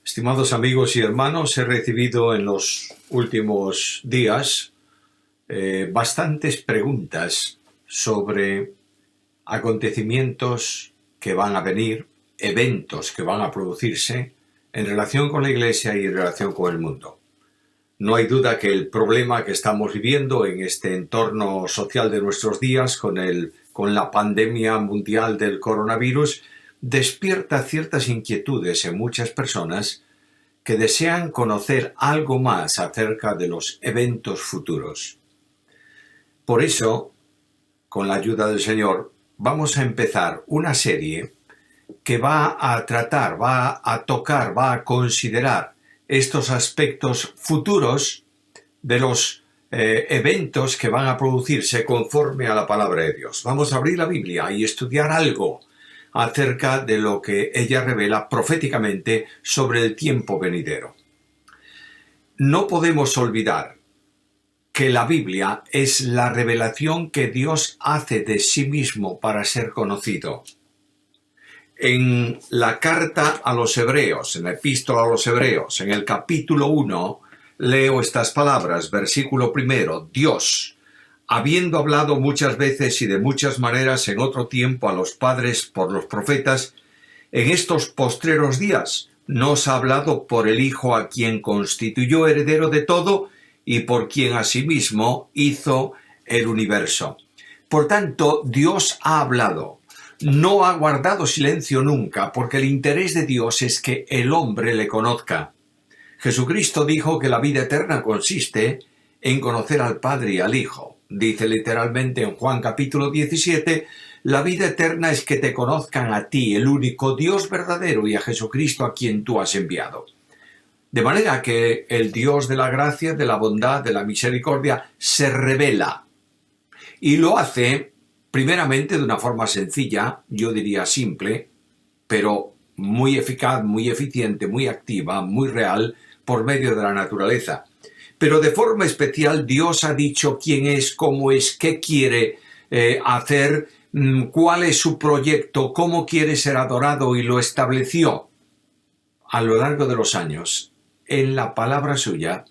Estimados amigos y hermanos, he recibido en los últimos días bastantes preguntas sobre acontecimientos que van a venir, eventos que van a producirse en relación con la Iglesia y en relación con el mundo. No hay duda que el problema que estamos viviendo en este entorno social de nuestros días con la pandemia mundial del coronavirus despierta ciertas inquietudes en muchas personas que desean conocer algo más acerca de los eventos futuros. Por eso, con la ayuda del Señor, vamos a empezar una serie que va a tratar, va a tocar, va a considerar estos aspectos futuros de los eventos que van a producirse conforme a la palabra de Dios. Vamos a abrir la Biblia y estudiar algo acerca de lo que ella revela proféticamente sobre el tiempo venidero. No podemos olvidar que la Biblia es la revelación que Dios hace de sí mismo para ser conocido. En la carta a los Hebreos, en la epístola a los Hebreos, en el capítulo 1, leo estas palabras, versículo 1, Dios, habiendo hablado muchas veces y de muchas maneras en otro tiempo a los padres por los profetas, en estos postreros días nos ha hablado por el Hijo a quien constituyó heredero de todo y por quien asimismo hizo el universo. Por tanto, Dios ha hablado. No ha guardado silencio nunca, porque el interés de Dios es que el hombre le conozca. Jesucristo dijo que la vida eterna consiste en conocer al Padre y al Hijo. Dice literalmente en Juan capítulo 17, la vida eterna es que te conozcan a ti, el único Dios verdadero, y a Jesucristo a quien tú has enviado. De manera que el Dios de la gracia, de la bondad, de la misericordia, se revela. Y lo hace primeramente de una forma sencilla, yo diría simple, pero muy eficaz, muy eficiente, muy activa, muy real, por medio de la naturaleza. Pero de forma especial Dios ha dicho quién es, cómo es, qué quiere hacer, cuál es su proyecto, cómo quiere ser adorado, y lo estableció a lo largo de los años en la palabra suya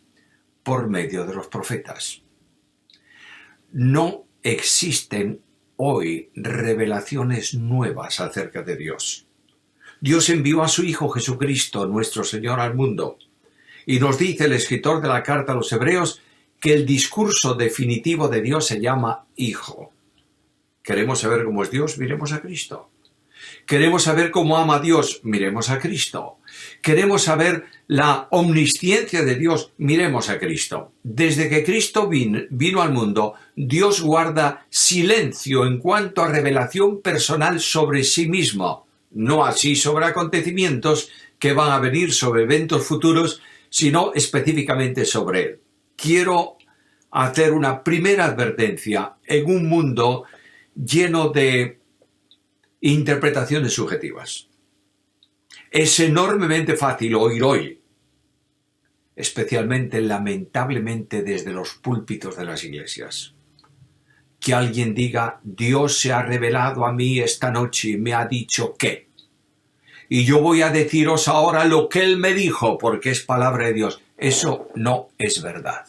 por medio de los profetas. No existen hoy revelaciones nuevas acerca de Dios. Dios envió a su Hijo Jesucristo, nuestro Señor, al mundo. Y nos dice el escritor de la carta a los Hebreos que el discurso definitivo de Dios se llama Hijo. ¿Queremos saber cómo es Dios? Miremos a Cristo. ¿Queremos saber cómo ama a Dios? Miremos a Cristo. ¿Queremos saber la omnisciencia de Dios? Miremos a Cristo. Desde que Cristo vino al mundo, Dios guarda silencio en cuanto a revelación personal sobre sí mismo. No así sobre acontecimientos que van a venir, sobre eventos futuros, sino específicamente sobre él. Quiero hacer una primera advertencia en un mundo lleno de interpretaciones subjetivas. Es enormemente fácil oír hoy, especialmente lamentablemente desde los púlpitos de las iglesias, que alguien diga, Dios se ha revelado a mí esta noche y me ha dicho que. Y yo voy a deciros ahora lo que Él me dijo, porque es palabra de Dios. Eso no es verdad.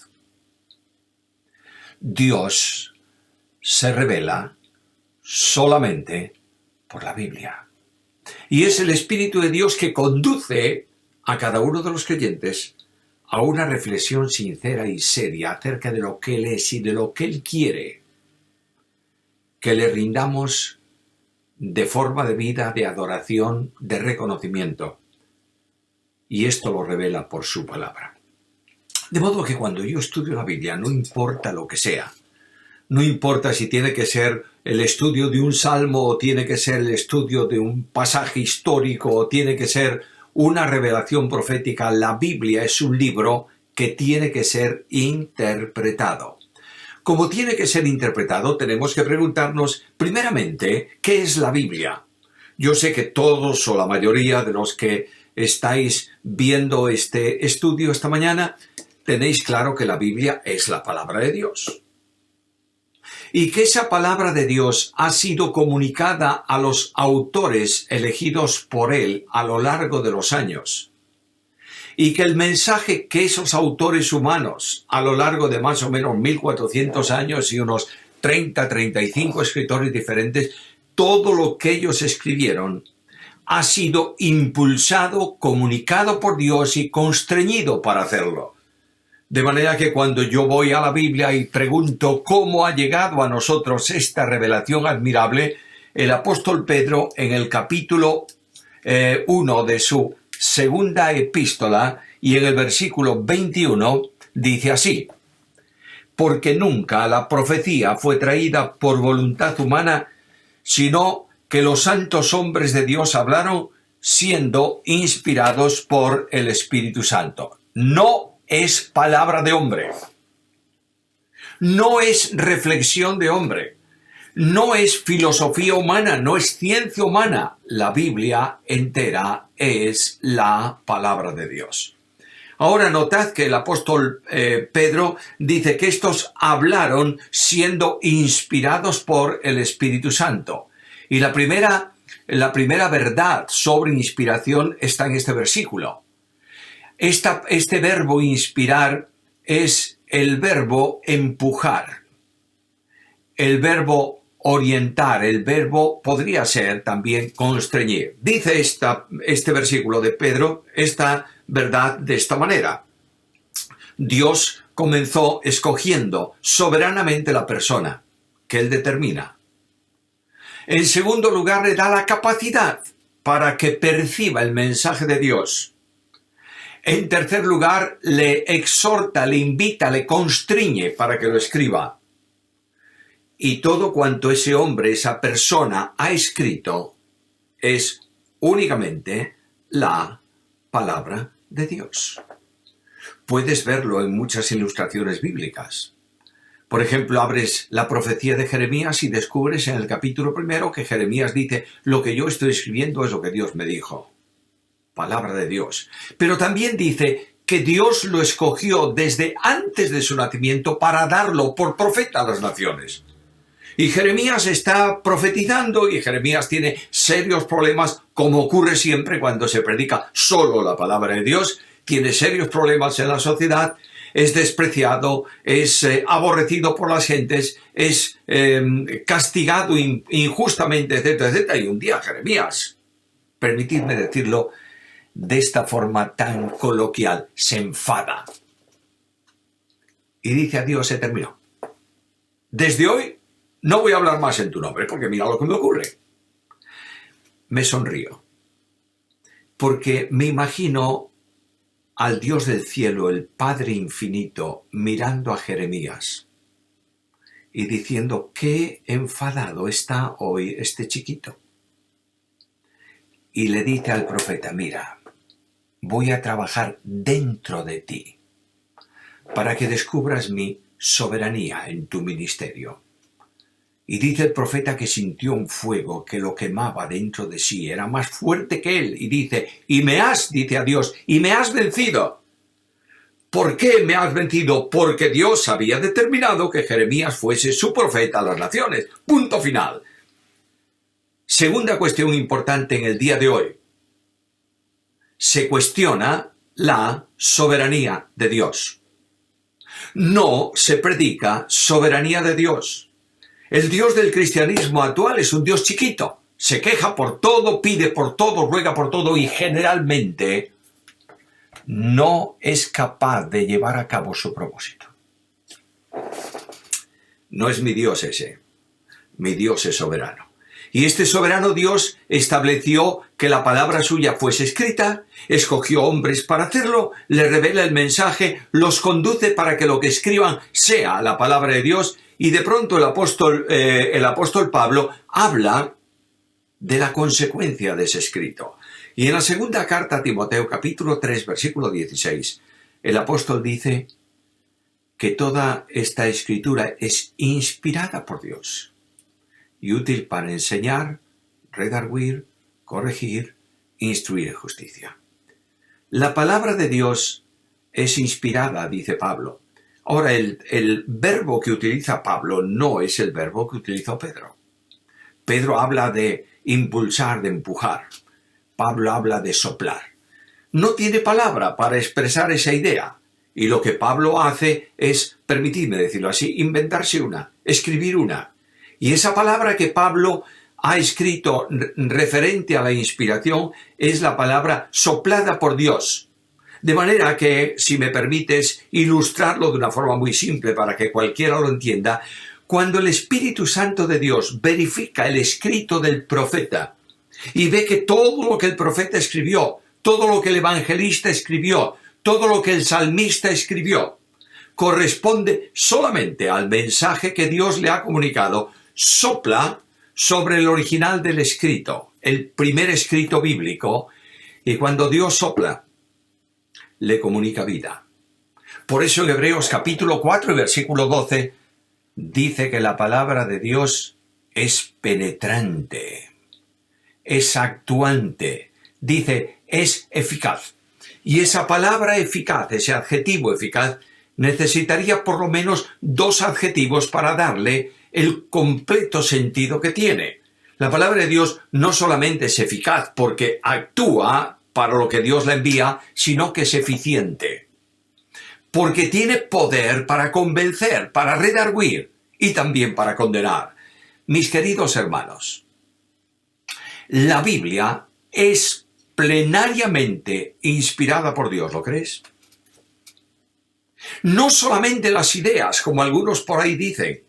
Dios se revela solamente por la Biblia. Y es el Espíritu de Dios que conduce a cada uno de los creyentes a una reflexión sincera y seria acerca de lo que Él es y de lo que Él quiere. Que le rindamos de forma de vida, de adoración, de reconocimiento. Y esto lo revela por su palabra. De modo que cuando yo estudio la Biblia, no importa lo que sea, no importa si tiene que ser el estudio de un salmo, o tiene que ser el estudio de un pasaje histórico, o tiene que ser una revelación profética, la Biblia es un libro que tiene que ser interpretado. Como tiene que ser interpretado, tenemos que preguntarnos, primeramente, ¿qué es la Biblia? Yo sé que todos o la mayoría de los que estáis viendo este estudio esta mañana, tenéis claro que la Biblia es la palabra de Dios. Y que esa palabra de Dios ha sido comunicada a los autores elegidos por Él a lo largo de los años. y que el mensaje que esos autores humanos, a lo largo de más o menos 1400 años y unos 35 escritores diferentes, todo lo que ellos escribieron ha sido impulsado, comunicado por Dios y constreñido para hacerlo. De manera que cuando yo voy a la Biblia y pregunto cómo ha llegado a nosotros esta revelación admirable, el apóstol Pedro, en el capítulo 1 de su segunda epístola y en el versículo 21, dice así: porque nunca la profecía fue traída por voluntad humana, sino que los santos hombres de Dios hablaron siendo inspirados por el Espíritu Santo. No es palabra de hombre, no es reflexión de hombre, no es filosofía humana, no es ciencia humana. La Biblia entera es la palabra de Dios. Ahora notad que el apóstol Pedro dice que estos hablaron siendo inspirados por el Espíritu Santo. Y la primera verdad sobre inspiración está en este versículo. Este verbo inspirar es el verbo empujar, el verbo orientar, el verbo podría ser también constreñir. Dice este versículo de Pedro esta verdad de esta manera: Dios comenzó escogiendo soberanamente la persona que Él determina. En segundo lugar, le da la capacidad para que perciba el mensaje de Dios. En tercer lugar, le exhorta, le invita, le constriñe para que lo escriba. Y todo cuanto ese hombre, esa persona ha escrito es únicamente la palabra de Dios. Puedes verlo en muchas ilustraciones bíblicas. Por ejemplo, abres la profecía de Jeremías y descubres en el capítulo 1 que Jeremías dice: lo que yo estoy escribiendo es lo que Dios me dijo. Palabra de Dios. Pero también dice que Dios lo escogió desde antes de su nacimiento para darlo por profeta a las naciones. Y Jeremías está profetizando y Jeremías tiene serios problemas, como ocurre siempre cuando se predica solo la palabra de Dios. Tiene serios problemas en la sociedad, es despreciado, es aborrecido por las gentes, es castigado injustamente, etcétera, etcétera. Y un día Jeremías, permitidme decirlo de esta forma tan coloquial, se enfada y dice a Dios: se terminó. Desde hoy no voy a hablar más en tu nombre, porque mira lo que me ocurre. Me sonrío, porque me imagino al Dios del cielo, el Padre infinito, mirando a Jeremías y diciendo: qué enfadado está hoy este chiquito. Y le dice al profeta: mira, voy a trabajar dentro de ti para que descubras mi soberanía en tu ministerio. Y dice el profeta que sintió un fuego que lo quemaba dentro de sí, era más fuerte que él. Y dice: dice a Dios, y me has vencido. ¿Por qué me has vencido? Porque Dios había determinado que Jeremías fuese su profeta a las naciones. Punto final. Segunda cuestión importante en el día de hoy. Se cuestiona la soberanía de Dios. No se predica soberanía de Dios. El Dios del cristianismo actual es un Dios chiquito. Se queja por todo, pide por todo, ruega por todo y generalmente no es capaz de llevar a cabo su propósito. No es mi Dios ese. Mi Dios es soberano. Y este soberano Dios estableció que la palabra suya fuese escrita, escogió hombres para hacerlo, le revela el mensaje, los conduce para que lo que escriban sea la palabra de Dios. Y de pronto el apóstol Pablo habla de la consecuencia de ese escrito. Y en la segunda carta a Timoteo, capítulo 3, versículo 16, el apóstol dice que toda esta escritura es inspirada por Dios y útil para enseñar, redarguir, corregir, instruir en justicia. La palabra de Dios es inspirada, dice Pablo. Ahora, el verbo que utiliza Pablo no es el verbo que utilizó Pedro. Pedro habla de impulsar, de empujar. Pablo habla de soplar. no tiene palabra para expresar esa idea. Y lo que Pablo hace es, permitidme decirlo así, inventarse una, escribir una. Y esa palabra que Pablo ha escrito referente a la inspiración es la palabra soplada por Dios. De manera que, si me permites ilustrarlo de una forma muy simple para que cualquiera lo entienda, cuando el Espíritu Santo de Dios verifica el escrito del profeta y ve que todo lo que el profeta escribió, todo lo que el evangelista escribió, todo lo que el salmista escribió, corresponde solamente al mensaje que Dios le ha comunicado, sopla sobre el original del escrito, el primer escrito bíblico, y cuando Dios sopla, le comunica vida. Por eso en Hebreos capítulo 4 y versículo 12 dice que la palabra de Dios es penetrante, es actuante, dice, es eficaz. Y esa palabra eficaz, ese adjetivo eficaz, necesitaría por lo menos dos adjetivos para darle el completo sentido que tiene. La palabra de Dios no solamente es eficaz porque actúa para lo que Dios la envía, sino que es eficiente. Porque tiene poder para convencer, para redarguir y también para condenar. Mis queridos hermanos, la Biblia es plenariamente inspirada por Dios, ¿lo crees? No solamente las ideas, como algunos por ahí dicen,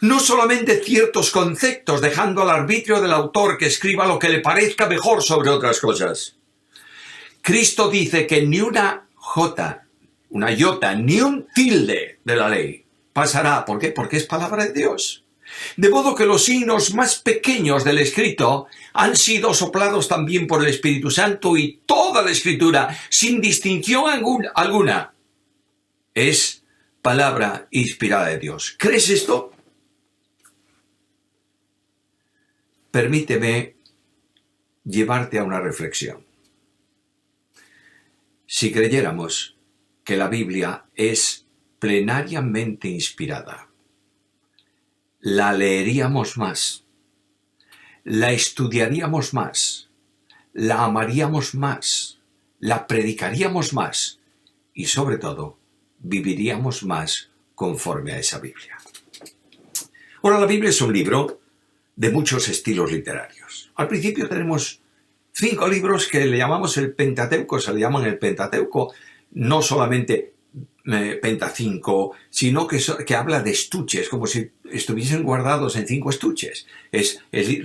no solamente ciertos conceptos, dejando al arbitrio del autor que escriba lo que le parezca mejor sobre otras cosas. Cristo dice que ni una jota, una iota, ni un tilde de la ley pasará. ¿Por qué? Porque es palabra de Dios. De modo que los signos más pequeños del escrito han sido soplados también por el Espíritu Santo y toda la Escritura, sin distinción alguna, es palabra inspirada de Dios. ¿Crees esto? Permíteme llevarte a una reflexión. Si creyéramos que la Biblia es plenariamente inspirada, la leeríamos más, la estudiaríamos más, la amaríamos más, la predicaríamos más y sobre todo viviríamos más conforme a esa Biblia. Ahora, la Biblia es un libro de muchos estilos literarios. Al principio tenemos 5 libros que le llamamos el Pentateuco, se le llaman el Pentateuco, no solamente Pentacinco, sino que habla de estuches, como si estuviesen guardados en 5 estuches.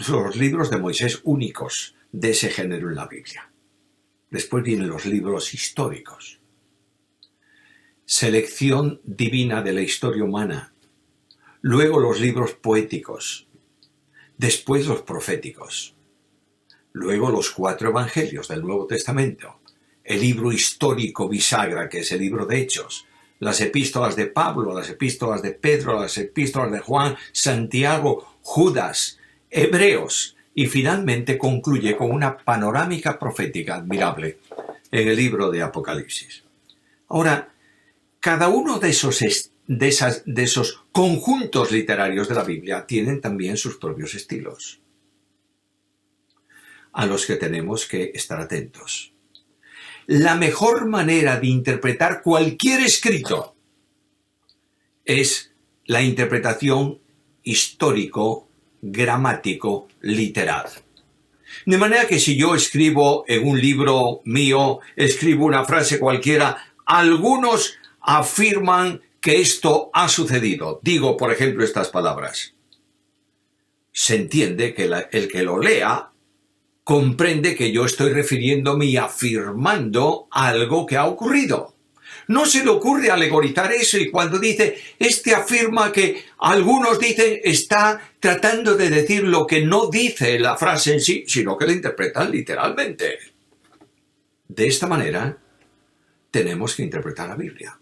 Los libros de Moisés únicos de ese género en la Biblia. Después vienen los libros históricos. Selección divina de la historia humana. Luego los libros poéticos. Después los proféticos. Luego los 4 evangelios del Nuevo Testamento. El libro histórico bisagra, que es el libro de Hechos. Las epístolas de Pablo, las epístolas de Pedro, las epístolas de Juan, Santiago, Judas, Hebreos. Y finalmente concluye con una panorámica profética admirable en el libro de Apocalipsis. Ahora, cada uno de esos conjuntos literarios de la Biblia tienen también sus propios estilos, a los que tenemos que estar atentos. La mejor manera de interpretar cualquier escrito es la interpretación histórico, gramático, literal. De manera que si yo escribo en un libro mío, escribo una frase cualquiera, algunos afirman que esto ha sucedido. Digo, por ejemplo, estas palabras. Se entiende que el que lo lea comprende que yo estoy refiriéndome y afirmando algo que ha ocurrido. No se le ocurre alegorizar eso y cuando dice, afirma que algunos dicen, está tratando de decir lo que no dice la frase en sí, sino que la interpretan literalmente. De esta manera, tenemos que interpretar la Biblia.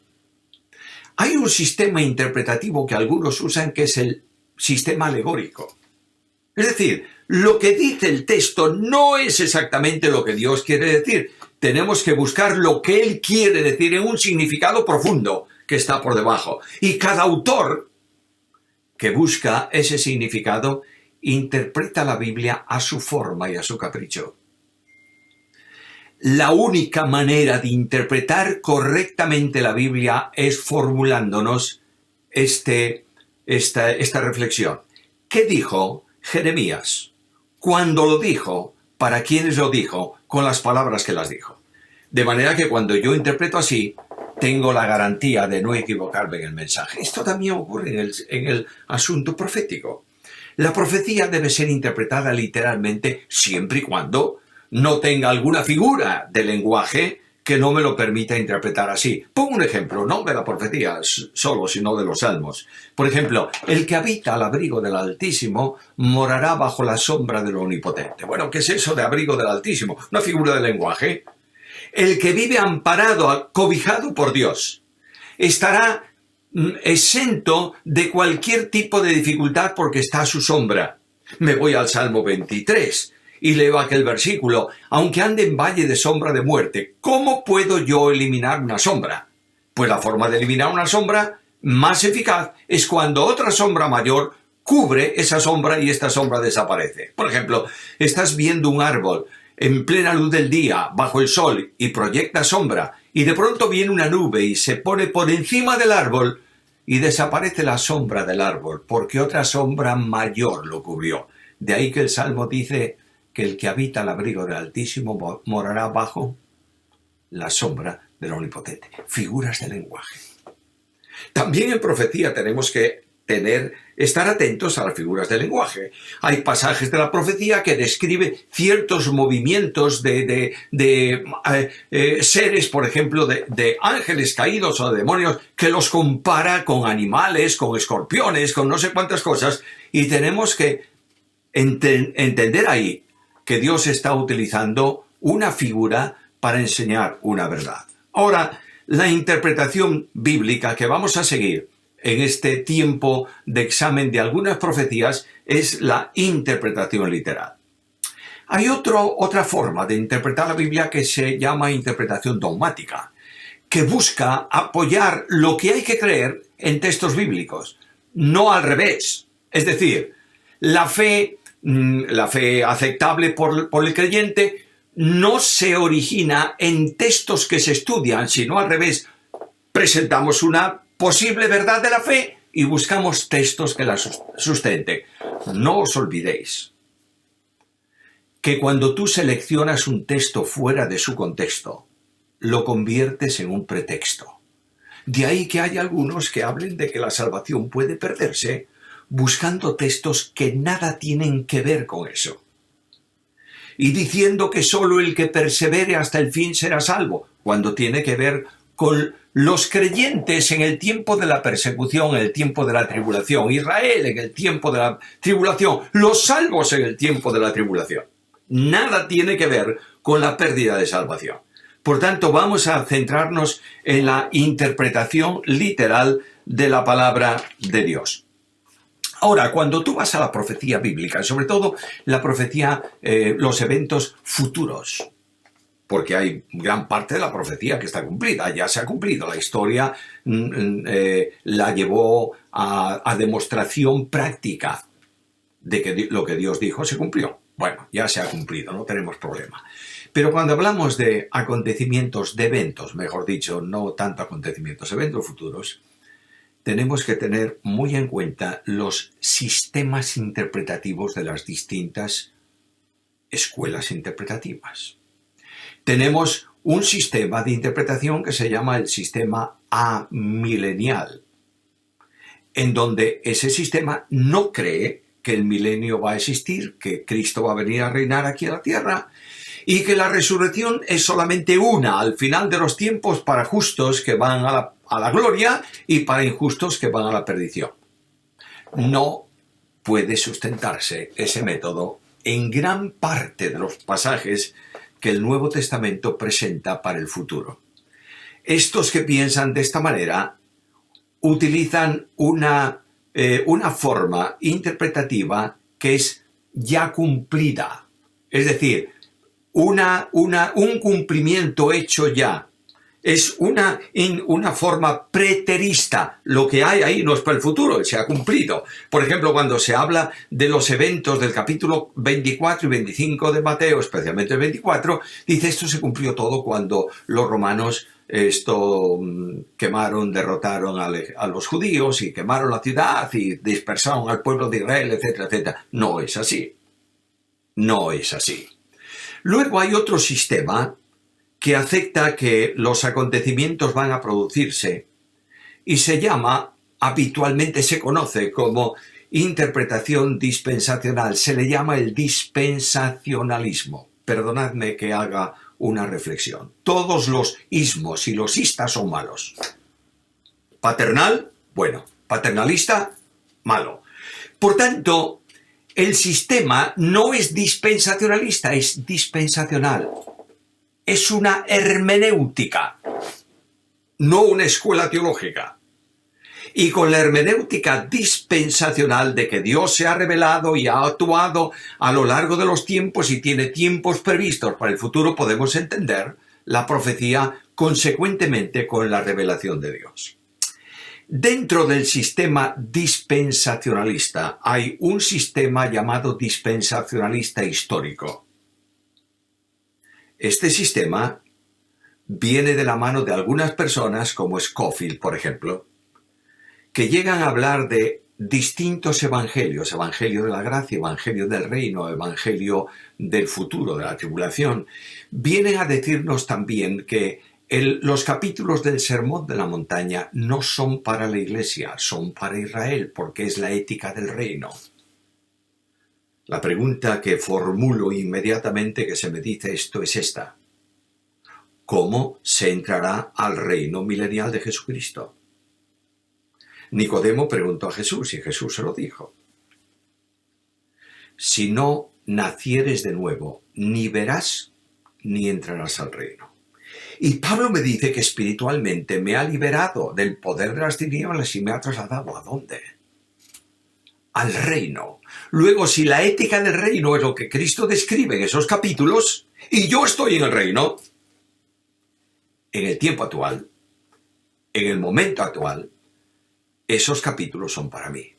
Hay un sistema interpretativo que algunos usan que es el sistema alegórico. Es decir, lo que dice el texto no es exactamente lo que Dios quiere decir. Tenemos que buscar lo que Él quiere decir en un significado profundo que está por debajo. Y cada autor que busca ese significado interpreta la Biblia a su forma y a su capricho. la única manera de interpretar correctamente la Biblia es formulándonos esta reflexión. ¿Qué dijo Jeremías? Cuando lo dijo, ¿para quiénes lo dijo? Con las palabras que las dijo. De manera que cuando yo interpreto así, tengo la garantía de no equivocarme en el mensaje. Esto también ocurre en el asunto profético. La profecía debe ser interpretada literalmente siempre y cuando no tenga alguna figura de lenguaje que no me lo permita interpretar así. Pongo un ejemplo, no de la profecía solo, sino de los salmos. Por ejemplo, el que habita al abrigo del Altísimo morará bajo la sombra del Omnipotente. Bueno, ¿qué es eso de abrigo del Altísimo? Una figura de lenguaje. El que vive amparado, cobijado por Dios, estará exento de cualquier tipo de dificultad porque está a su sombra. Me voy al Salmo 23 y leo aquel versículo. Aunque ande en valle de sombra de muerte, ¿cómo puedo yo eliminar una sombra? Pues la forma de eliminar una sombra más eficaz es cuando otra sombra mayor cubre esa sombra y esta sombra desaparece. Por ejemplo, estás viendo un árbol en plena luz del día, bajo el sol, y proyecta sombra, y de pronto viene una nube y se pone por encima del árbol, y desaparece la sombra del árbol, porque otra sombra mayor lo cubrió. De ahí que el Salmo dice que el que habita al abrigo del Altísimo morará bajo la sombra del Omnipotente. Figuras de lenguaje. También en profecía tenemos que estar atentos a las figuras del lenguaje. Hay pasajes de la profecía que describen ciertos movimientos de seres, por ejemplo, de ángeles caídos o de demonios, que los compara con animales, con escorpiones, con no sé cuántas cosas, y tenemos que entender ahí que Dios está utilizando una figura para enseñar una verdad. Ahora, la interpretación bíblica que vamos a seguir en este tiempo de examen de algunas profecías es la interpretación literal. Hay otra forma de interpretar la Biblia que se llama interpretación dogmática, que busca apoyar lo que hay que creer en textos bíblicos, no al revés. Es decir, la fe aceptable por el creyente no se origina en textos que se estudian, sino al revés. Presentamos una posible verdad de la fe y buscamos textos que la sustenten. No os olvidéis que cuando tú seleccionas un texto fuera de su contexto, lo conviertes en un pretexto. De ahí que hay algunos que hablen de que la salvación puede perderse buscando textos que nada tienen que ver con eso. Y diciendo que solo el que persevere hasta el fin será salvo, cuando tiene que ver con los creyentes en el tiempo de la persecución, en el tiempo de la tribulación, Israel en el tiempo de la tribulación, los salvos en el tiempo de la tribulación. Nada tiene que ver con la pérdida de salvación. Por tanto, vamos a centrarnos en la interpretación literal de la palabra de Dios. Ahora, cuando tú vas a la profecía bíblica, sobre todo la profecía, los eventos futuros, porque hay gran parte de la profecía que está cumplida, ya se ha cumplido. La historia la llevó a demostración práctica de que lo que Dios dijo se cumplió. Bueno, ya se ha cumplido, no tenemos problema. Pero cuando hablamos de acontecimientos, de eventos, mejor dicho, no tanto acontecimientos, eventos futuros, tenemos que tener muy en cuenta los sistemas interpretativos de las distintas escuelas interpretativas. Tenemos un sistema de interpretación que se llama el sistema amilenial, en donde ese sistema no cree que el milenio va a existir, que Cristo va a venir a reinar aquí a la tierra y que la resurrección es solamente una al final de los tiempos para justos que van a la gloria y para injustos que van a la perdición. No puede sustentarse ese método en gran parte de los pasajes que el Nuevo Testamento presenta para el futuro. Estos que piensan de esta manera utilizan una forma interpretativa que es ya cumplida, es decir, un cumplimiento hecho ya. Es una forma preterista. Lo que hay ahí no es para el futuro, se ha cumplido. Por ejemplo, cuando se habla de los eventos del capítulo 24 y 25 de Mateo, especialmente el 24, dice esto se cumplió todo cuando los romanos quemaron, derrotaron a los judíos y quemaron la ciudad y dispersaron al pueblo de Israel, etcétera, etcétera. No es así. No es así. Luego hay otro sistema que acepta que los acontecimientos van a producirse y se llama, habitualmente se conoce como interpretación dispensacional, se le llama el dispensacionalismo. Perdonadme que haga una reflexión. Todos los ismos y los istas son malos. Paternal, bueno. Paternalista, malo. Por tanto, el sistema no es dispensacionalista, es dispensacional. Es una hermenéutica, no una escuela teológica. Y con la hermenéutica dispensacional de que Dios se ha revelado y ha actuado a lo largo de los tiempos y tiene tiempos previstos para el futuro, podemos entender la profecía consecuentemente con la revelación de Dios. Dentro del sistema dispensacionalista hay un sistema llamado dispensacionalista histórico. Este sistema viene de la mano de algunas personas, como Scofield, por ejemplo, que llegan a hablar de distintos evangelios, evangelio de la gracia, evangelio del reino, evangelio del futuro, de la tribulación. Vienen a decirnos también que los capítulos del Sermón de la Montaña no son para la Iglesia, son para Israel, porque es la ética del reino. La pregunta que formulo inmediatamente que se me dice esto es esta: ¿cómo se entrará al reino milenial de Jesucristo? Nicodemo preguntó a Jesús y Jesús se lo dijo. Si no nacieres de nuevo, ni verás ni entrarás al reino. Y Pablo me dice que espiritualmente me ha liberado del poder de las tinieblas y me ha trasladado ¿a dónde? Al reino. Luego, si la ética del reino es lo que Cristo describe en esos capítulos, y yo estoy en el reino, en el tiempo actual, en el momento actual, esos capítulos son para mí.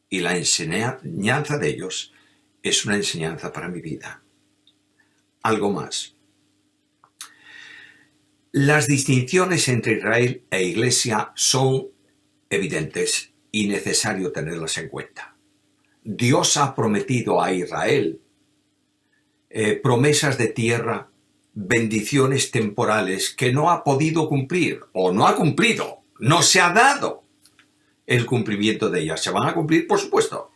Y la enseñanza de ellos es una enseñanza para mi vida. Algo más. Las distinciones entre Israel e Iglesia son evidentes y necesario tenerlas en cuenta. Dios ha prometido a Israel promesas de tierra, bendiciones temporales que no ha podido cumplir o no ha cumplido, no se ha dado el cumplimiento de ellas. ¿Se van a cumplir? Por supuesto.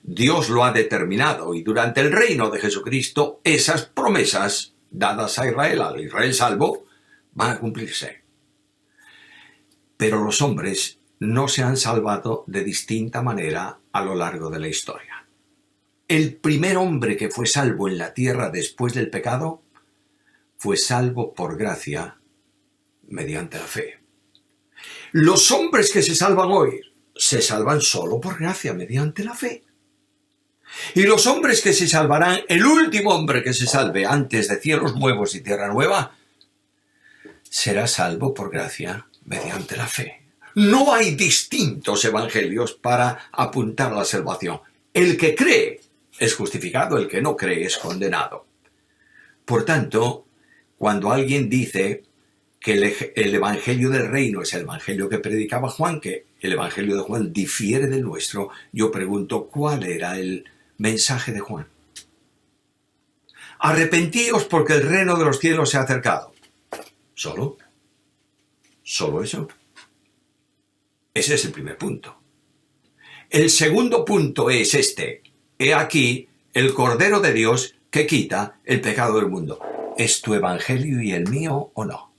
Dios lo ha determinado y durante el reino de Jesucristo esas promesas dadas a Israel, al Israel salvo, van a cumplirse. Pero los hombres no se han salvado de distinta manera a lo largo de la historia. El primer hombre que fue salvo en la tierra después del pecado fue salvo por gracia mediante la fe. Los hombres que se salvan hoy se salvan solo por gracia mediante la fe. Y los hombres que se salvarán, el último hombre que se salve antes de cielos nuevos y tierra nueva, será salvo por gracia mediante la fe. No hay distintos evangelios para apuntar a la salvación. El que cree es justificado, el que no cree es condenado. Por tanto, cuando alguien dice que el evangelio del reino es el evangelio que predicaba Juan, que el evangelio de Juan difiere del nuestro, yo pregunto, ¿cuál era el mensaje de Juan? Arrepentíos porque el reino de los cielos se ha acercado. ¿Solo? ¿Solo eso? Ese es el primer punto. El segundo punto es este. He aquí el Cordero de Dios que quita el pecado del mundo. ¿Es tu evangelio y el mío o no?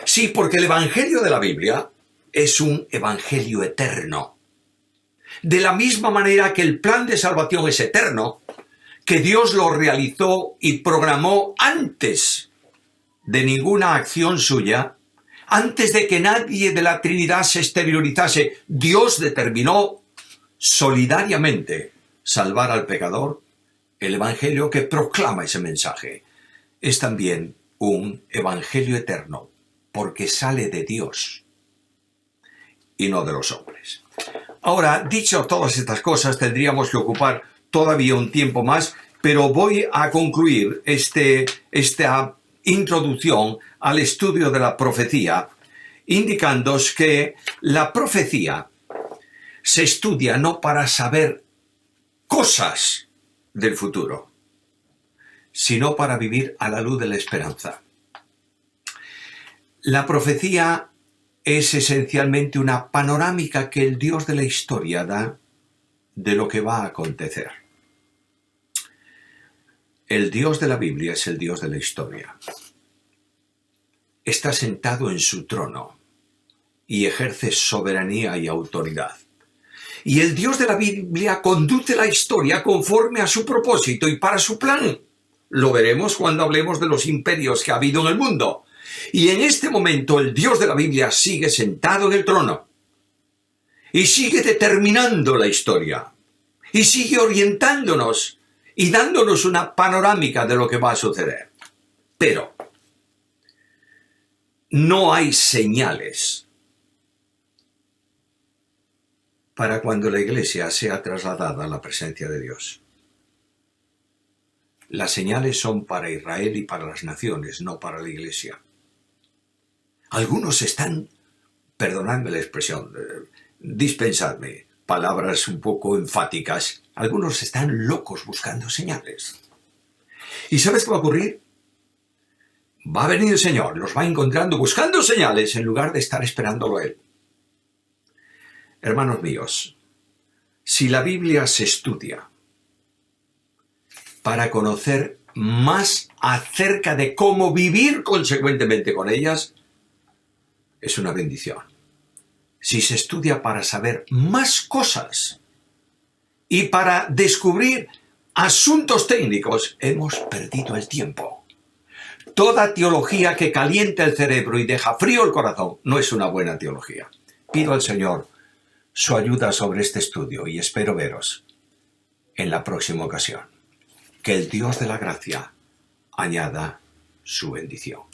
Sí, porque el evangelio de la Biblia es un evangelio eterno. De la misma manera que el plan de salvación es eterno, que Dios lo realizó y programó antes de ninguna acción suya, antes de que nadie de la Trinidad se exteriorizase, Dios determinó solidariamente salvar al pecador. El evangelio que proclama ese mensaje es también un evangelio eterno, porque sale de Dios y no de los hombres. Ahora, dicho todas estas cosas, tendríamos que ocupar todavía un tiempo más, pero voy a concluir esta introducción al estudio de la profecía, indicándoos que la profecía se estudia no para saber cosas del futuro, sino para vivir a la luz de la esperanza. La profecía es esencialmente una panorámica que el Dios de la historia da de lo que va a acontecer. El Dios de la Biblia es el Dios de la historia. Está sentado en su trono y ejerce soberanía y autoridad. Y el Dios de la Biblia conduce la historia conforme a su propósito y para su plan. Lo veremos cuando hablemos de los imperios que ha habido en el mundo. Y en este momento el Dios de la Biblia sigue sentado en el trono. Y sigue determinando la historia. Y sigue orientándonos y dándonos una panorámica de lo que va a suceder. Pero no hay señales para cuando la Iglesia sea trasladada a la presencia de Dios. Las señales son para Israel y para las naciones, no para la Iglesia. Algunos están, perdonadme la expresión, dispensadme, palabras un poco enfáticas, algunos están locos buscando señales. ¿Y sabes qué va a ocurrir? Va a venir el Señor, los va encontrando buscando señales en lugar de estar esperándolo a Él. Hermanos míos, si la Biblia se estudia para conocer más acerca de cómo vivir consecuentemente con ellas, es una bendición. Si se estudia para saber más cosas y para descubrir asuntos técnicos, hemos perdido el tiempo. Toda teología que calienta el cerebro y deja frío el corazón no es una buena teología. Pido al Señor su ayuda sobre este estudio y espero veros en la próxima ocasión. Que el Dios de la gracia añada su bendición.